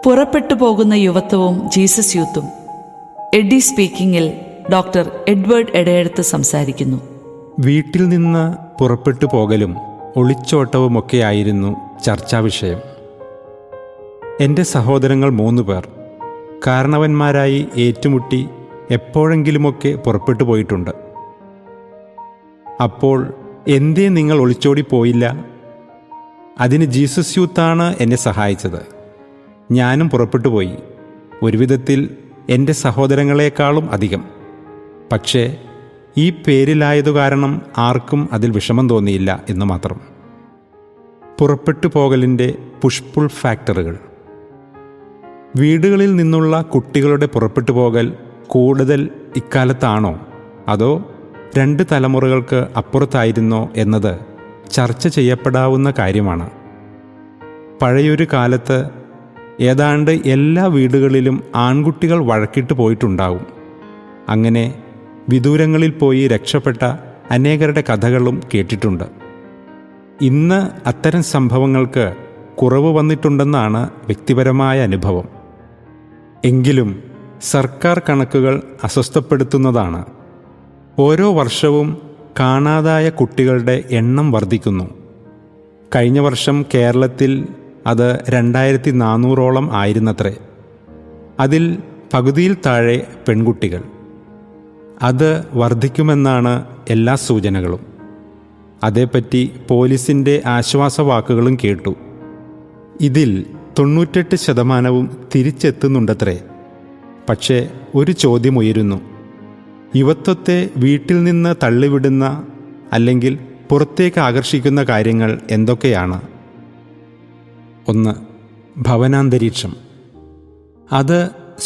പുറപ്പെട്ടു പോകുന്ന യുവത്വവും Jesus യൂത്തും. AD സ്പീക്കിങ്ങിൽ doctor Edward എടയെടുത്ത് സംസാരിക്കുന്നു. വീട്ടിൽ നിന്ന് പുറപ്പെട്ടു പോകലും ഒളിച്ചോട്ടവുമൊക്കെയായിരുന്നു ചർച്ചാ വിഷയം. എൻ്റെ സഹോദരങ്ങൾ 3 പേർ കാരണവന്മാരായി ഏറ്റുമുട്ടി എപ്പോഴെങ്കിലുമൊക്കെ പുറപ്പെട്ടു പോയിട്ടുണ്ട്. അപ്പോൾ എന്തേ നിങ്ങൾ ഒളിച്ചോടിപ്പോയില്ല? അതിന് ജീസസ് യൂത്താണ് എന്നെ സഹായിച്ചത്. ഞാനും പുറപ്പെട്ടു പോയി, ഒരു വിധത്തിൽ എൻ്റെ സഹോദരങ്ങളെക്കാളും അധികം. പക്ഷേ ഈ പേരിലായതു കാരണം ആർക്കും അതിൽ വിഷമം തോന്നിയില്ല എന്ന് മാത്രം. പുറപ്പെട്ടു പോകലിൻ്റെ പുഷ്പുൾ ഫാക്ടറുകൾ. വീടുകളിൽ നിന്നുള്ള കുട്ടികളുടെ പുറപ്പെട്ടു പോകൽ കൂടുതൽ ഇക്കാലത്താണോ അതോ 2 തലമുറകൾക്ക് അപ്പുറത്തായിരുന്നോ എന്നത് ചർച്ച ചെയ്യപ്പെടാവുന്ന കാര്യമാണ്. പഴയൊരു കാലത്ത് ഏതാണ്ട് എല്ലാ വീടുകളിലും ആൺകുട്ടികൾ വഴക്കിട്ട് പോയിട്ടുണ്ടാവും. അങ്ങനെ വിദൂരങ്ങളിൽ പോയി രക്ഷപ്പെട്ട അനേകരുടെ കഥകളും കേട്ടിട്ടുണ്ട്. ഇന്ന് അത്തരം സംഭവങ്ങൾക്ക് കുറവ് വന്നിട്ടുണ്ടെന്നാണ് വ്യക്തിപരമായ അനുഭവം. എങ്കിലും സർക്കാർ കണക്കുകൾ അസ്വസ്ഥപ്പെടുത്തുന്നതാണ്. ഓരോ വർഷവും കാണാതായ കുട്ടികളുടെ എണ്ണം വർദ്ധിക്കുന്നു. കഴിഞ്ഞ വർഷം കേരളത്തിൽ അത് 2400ഓളം ആയിരുന്നത്രേ. അതിൽ പകുതിയിൽ താഴെ പെൺകുട്ടികൾ. അത് വർദ്ധിക്കുമെന്നാണ് എല്ലാ സൂചനകളും. അതേപ്പറ്റി പോലീസിൻ്റെ ആശ്വാസവാക്കുകളും കേട്ടു. ഇതിൽ 98% തിരിച്ചെത്തുന്നുണ്ടത്രേ. പക്ഷേ ഒരു ചോദ്യം ഉയരുന്നു. യുവത്വത്തെ വീട്ടിൽ നിന്ന് തള്ളിവിടുന്ന അല്ലെങ്കിൽ പുറത്തേക്ക് ആകർഷിക്കുന്ന കാര്യങ്ങൾ എന്തൊക്കെയാണ്? 1. ഭവനാന്തരീക്ഷം. അത്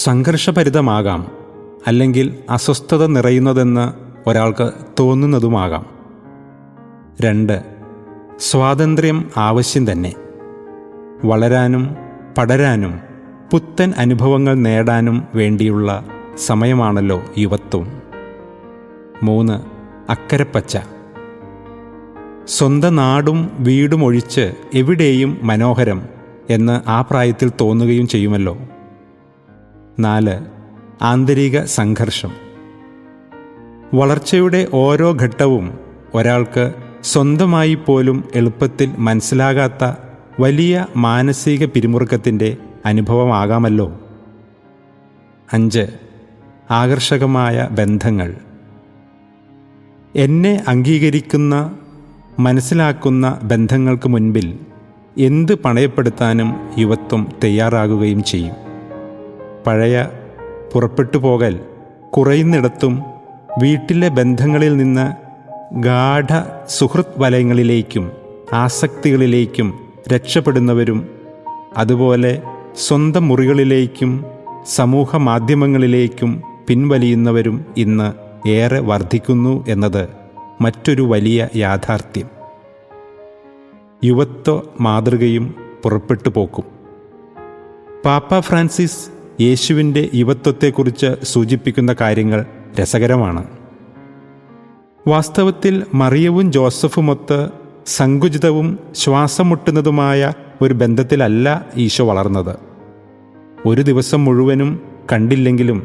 സംഘർഷഭരിതമാകാം, അല്ലെങ്കിൽ അസ്വസ്ഥത നിറയുന്നതെന്ന് ഒരാൾക്ക് തോന്നുന്നതുമാകാം. 2. സ്വാതന്ത്ര്യം ആവശ്യം തന്നെ. വളരാനും പടരാനും പുത്തൻ അനുഭവങ്ങൾ നേടാനും വേണ്ടിയുള്ള സമയമാണല്ലോ യുവത്വം. 3. അക്കരപ്പച്ച. സ്വന്തം നാടും വീടും ഒഴിച്ച് എവിടെയും മനോഹരം എന്ന് ആ പ്രായത്തിൽ തോന്നുകയും ചെയ്യുമല്ലോ. 4. ആന്തരിക സംഘർഷം. വളർച്ചയുടെ ഓരോ ഘട്ടവും ഒരാൾക്ക് സ്വന്തമായി പോലും എളുപ്പത്തിൽ മനസ്സിലാകാത്ത വലിയ മാനസിക പിരിമുറുക്കത്തിൻ്റെ അനുഭവമാകാമല്ലോ. 5. ആകർഷകമായ ബന്ധങ്ങൾ. എന്നെ അംഗീകരിക്കുന്ന, മനസ്സിലാക്കുന്ന ബന്ധങ്ങൾക്ക് മുൻപിൽ എന്ത് പണയപ്പെടുത്താനും യുവത്വം തയ്യാറാകുകയും ചെയ്യും. പഴയ പുറപ്പെട്ടു പോകൽ കുറയുന്നിടത്തും വീട്ടിലെ ബന്ധങ്ങളിൽ നിന്ന് ഗാഢ സുഹൃത്ത് വലയങ്ങളിലേക്കും ആസക്തികളിലേക്കും രക്ഷപ്പെടുന്നവരും, അതുപോലെ സ്വന്തം മുറികളിലേക്കും സമൂഹ മാധ്യമങ്ങളിലേക്കും പിൻവലിയുന്നവരും ഇന്ന് ഏറെ വർദ്ധിക്കുന്നു എന്നത് മറ്റൊരു വലിയ യാഥാർത്ഥ്യം. യുവത്വ മാതൃകയും പുറപ്പെട്ടു പോക്കും. പാപ്പ ഫ്രാൻസിസ് യേശുവിൻ്റെ യുവത്വത്തെക്കുറിച്ച് സൂചിപ്പിക്കുന്ന കാര്യങ്ങൾ രസകരമാണ്. വാസ്തവത്തിൽ മറിയവും ജോസഫുമൊത്ത് സങ്കുചിതവും ശ്വാസം മുട്ടുന്നതുമായ ഒരു ബന്ധത്തിലല്ല ഈശോ വളർന്നത്. ഒരു ദിവസം മുഴുവനും കണ്ടില്ലെങ്കിലും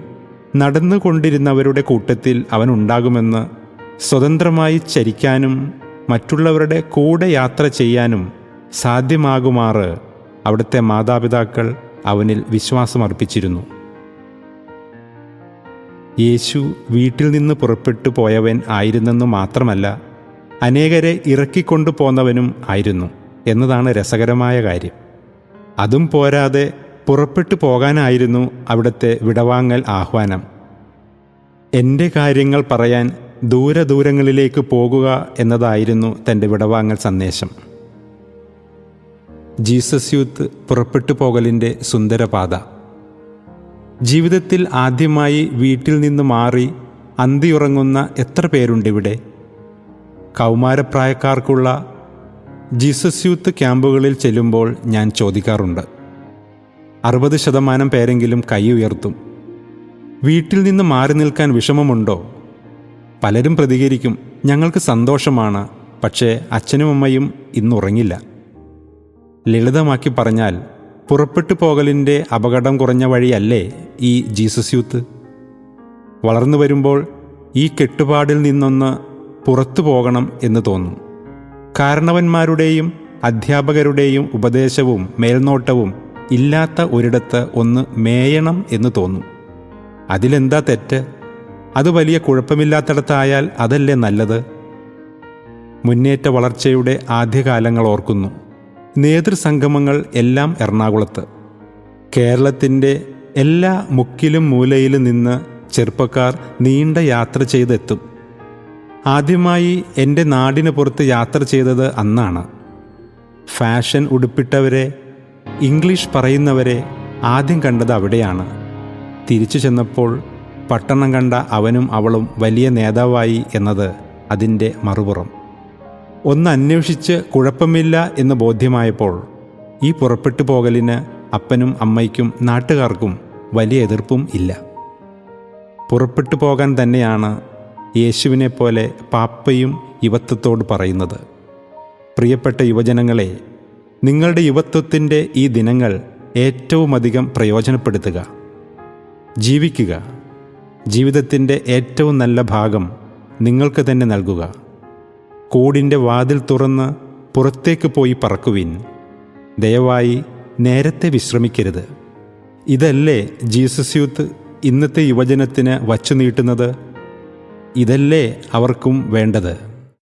നടന്നുകൊണ്ടിരുന്നവരുടെ കൂട്ടത്തിൽ അവനുണ്ടാകുമെന്ന്, സ്വതന്ത്രമായി ചരിക്കാനും മറ്റുള്ളവരുടെ കൂടെ യാത്ര ചെയ്യാനും സാധ്യമാകുമാറ് അവിടുത്തെ മാതാപിതാക്കൾ അവനിൽ വിശ്വാസമർപ്പിച്ചിരുന്നു. യേശു വീട്ടിൽ നിന്ന് പുറപ്പെട്ടു പോയവൻ ആയിരുന്നെന്നു മാത്രമല്ല, അനേകരെ ഇറക്കിക്കൊണ്ടു പോന്നവനും ആയിരുന്നു എന്നതാണ് രസകരമായ കാര്യം. അതും പോരാതെ പുറപ്പെട്ടു പോകാനായിരുന്നു അവിടുത്തെ വിടവാങ്ങൽ ആഹ്വാനം. എൻ്റെ കാര്യങ്ങൾ പറയാൻ ദൂരദൂരങ്ങളിലേക്ക് പോകുക എന്നതായിരുന്നു തൻ്റെ വിടവാങ്ങൽ സന്ദേശം. ജീസസ് യൂത്ത് പുറപ്പെട്ടു പോകലിൻ്റെ സുന്ദരപാത. ജീവിതത്തിൽ ആദ്യമായി വീട്ടിൽ നിന്ന് മാറി അന്തിയുറങ്ങുന്ന എത്ര പേരുണ്ടിവിടെ? കൗമാരപ്രായക്കാർക്കുള്ള ജീസസ് യൂത്ത് ക്യാമ്പുകളിൽ ചെല്ലുമ്പോൾ ഞാൻ ചോദിക്കാറുണ്ട്. 60% പേരെങ്കിലും കൈ ഉയർത്തും. വീട്ടിൽ നിന്ന് മാറി നിൽക്കാൻ വിഷമമുണ്ടോ? പലരും പ്രതികരിക്കും, ഞങ്ങൾക്ക് സന്തോഷമാണ്, പക്ഷേ അച്ഛനും അമ്മയും ഇന്നുറങ്ങില്ല. ലളിതമാക്കി പറഞ്ഞാൽ പുറപ്പെട്ടു പോകലിൻ്റെ അപകടം കുറഞ്ഞ വഴിയല്ലേ ഈ ജീസസ് യൂത്ത്? വളർന്നു വരുമ്പോൾ ഈ കെട്ടുപാടിൽ നിന്നൊന്ന് പുറത്തു പോകണം എന്ന് തോന്നും. കാരണവന്മാരുടെയും അധ്യാപകരുടെയും ഉപദേശവും മേൽനോട്ടവും ഇല്ലാത്ത ഒരിടത്ത് ഒന്ന് മേയണം എന്ന് തോന്നും. അതിലെന്താ തെറ്റ്? അത് വലിയ കുഴപ്പമില്ലാത്തിടത്തായാൽ അതല്ലേ നല്ലത്? മുന്നേറ്റ വളർച്ചയുടെ ആദ്യകാലങ്ങൾ ഓർക്കുന്നു. നേതൃസംഗമങ്ങൾ എല്ലാം എറണാകുളത്ത്. കേരളത്തിൻ്റെ എല്ലാ മുക്കിലും മൂലയിലും നിന്ന് ചെറുപ്പക്കാർ നീണ്ട യാത്ര ചെയ്തെത്തും. ആദ്യമായി എൻ്റെ നാടിന് പുറത്ത് യാത്ര ചെയ്തത് അന്നാണ്. ഫാഷൻ ഉടുപ്പിട്ടവരെ, ഇംഗ്ലീഷ് പറയുന്നവരെ ആദ്യം കണ്ടത് അവിടെയാണ്. തിരിച്ചു ചെന്നപ്പോൾ പട്ടണം കണ്ട അവനും അവളും വലിയ നേതാവായി എന്നത് അതിൻ്റെ മറുപുറം. ഒന്ന് അന്വേഷിച്ച് കുഴപ്പമില്ല എന്ന് ബോധ്യമായപ്പോൾ ഈ പുറപ്പെട്ടു പോകലിന് അപ്പനും അമ്മയ്ക്കും നാട്ടുകാർക്കും വലിയ എതിർപ്പും ഇല്ല. പുറപ്പെട്ടു പോകാൻ തന്നെയാണ് യേശുവിനെപ്പോലെ പാപ്പയും യുവത്വത്തോട് പറയുന്നത്. പ്രിയപ്പെട്ട യുവജനങ്ങളെ, നിങ്ങളുടെ യുവത്വത്തിൻ്റെ ഈ ദിനങ്ങൾ ഏറ്റവുമധികം പ്രയോജനപ്പെടുത്തുക. ജീവിക്കുക. ജീവിതത്തിൻ്റെ ഏറ്റവും നല്ല ഭാഗം നിങ്ങൾക്ക് തന്നെ നൽകുക. കൂടിൻ്റെ വാതിൽ തുറന്ന് പുറത്തേക്ക് പോയി പറക്കുവിൻ. ദയവായി നേരത്തെ വിശ്രമിക്കരുത്. ഇതല്ലേ ജീസസ് യൂത്ത് ഇന്നത്തെ യുവജനത്തിന് വച്ചു നീട്ടുന്നത്? ഇതല്ലേ അവർക്കും വേണ്ടത്?